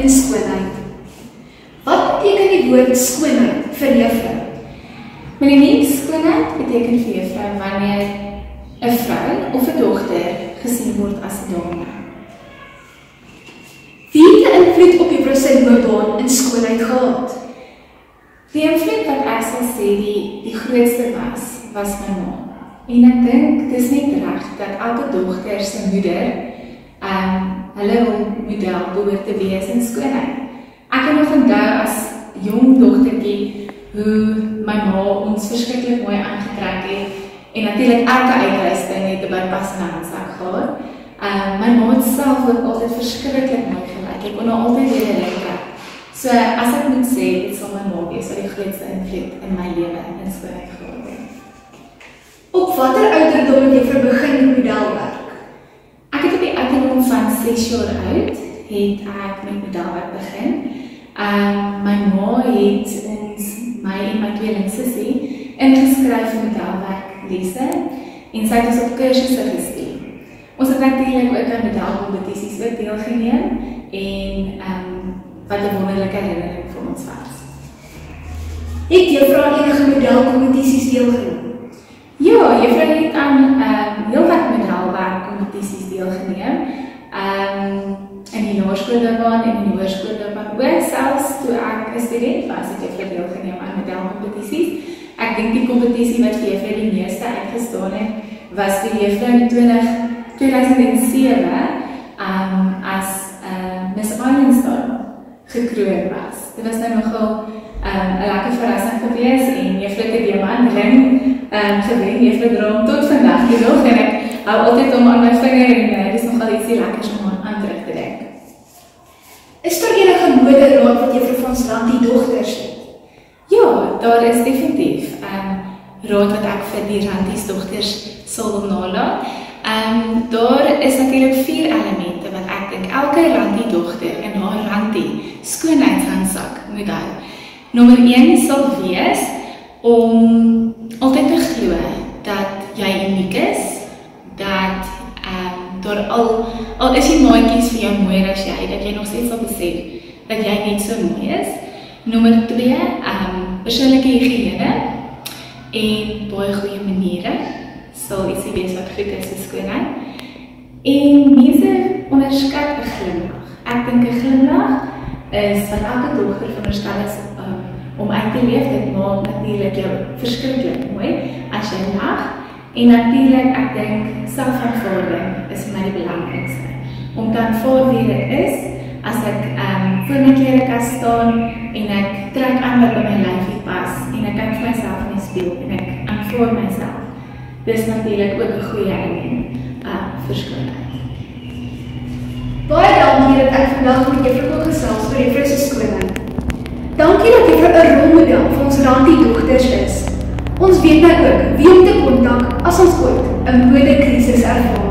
in skoonheid. Wat beteken die woord skoonheid vir juffrou? Meneer, skoonheid beteken vir juffrou wanneer 'n vrou of 'n dogter gesien word as 'n dame. Wie het 'n invloed op juffrou se loopbaan in skoonheid gehad? Die invloed wat ek sal sê die grootste was my ma. En ek dink dis net reg dat elke dogter se moeder hulle model behoort te wees in skoonheid. Ek kan nog onthou as jong dogtertjie hoe my ma ons verskriklik mooi aangetrek het en natuurlik elke uitrusting het 'n bypassende handsak gehad. My ma het self ook altyd verskriklik mooi gelyk. Ek kon haar altyd weer herinner. So as ek moet sê, dit sal my ma wees wat die grootste invloed in my lewe in skoonheid gehad het. Op watter ouderdom het juffrou begin met modelwerk? Ek het op die ouderdom van 6 jaar oud het ek met modelwerk begin. My ma het my en my tweelingsussie ingeskryf vir modelwerklesse en sy het ons op kursusse gestuur. Ons het natuurlik ook aan modelkompetisies ook deelgeneem en wat 'n wonderlike herinnering vir ons was. Het juffrou aan enige modelkompetisies deelgeneem? Ja, juffrou het aan heel wat modelwerkkompetisies deelgeneem. In die laerskoolloopbaan en in die hoërskoolloopbaan, ook selfs toe ek 'n student was, het juffrou deelgeneem aan modelkompetisies. Ek dink die kompetisie wat vir juffrou die meeste uitgestaan het, was vir juffrou in 2007 as Miss Islandstar gekroon was. Dit was nou nogal 'n lekker verrassing geweest en juffrou het 'n diamantring gewen. Juffrou dra hom tot vandag die nog en ek hou altyd hom aan my vinger en dit is nogal ietsie lekkers om aan terug te dink. Is daar enige moderaad wat juffrou van ons land die dogters het? Ja, daar is definitief raad wat ek vir die Ranties dogters sal nalaat. Daar is natuurlik 4 elemente wat ek dink elke Rantie dogter in haar Rantie skoonheidshandsak moet hou. Nommer 1 sal wees om altyd te glo dat jy uniek is, dat daar al is die maatjies vir jou mooier as jy, dat jy nog steeds sal besef dat jy net so mooi is. Nommer 2, persoonlike higiëne en baie goeie maniere sal ietsie wees wat goed is vir skoonheid. En mense onderskat 'n glimlag. Ek dink 'n glimlag is wat elke dogter veronderstel is om uit te leef. Dit maak natuurlik jou verskriklik mooi as jy lag. En natuurlik, ek dink selfaanvaarding is vir my die belangrikste. Om te aanvaar wie ek is, as ek voor my klerekas staan en ek trek aan wat by my lyfie pas en ek kyk vir myself in die spieël en ek aanvaar myself. Dis natuurlik ook 'n goeie element vir skoonheid. Baie dankie dat ek vandag met juffrou gesels oor juffrou se skoonheid. Dankie dat juffrou 'n rolmodel vir ons Rantie dogters is. Ons weet nou ook wie om te kontak as ons ooit 'n modekrisis ervaar.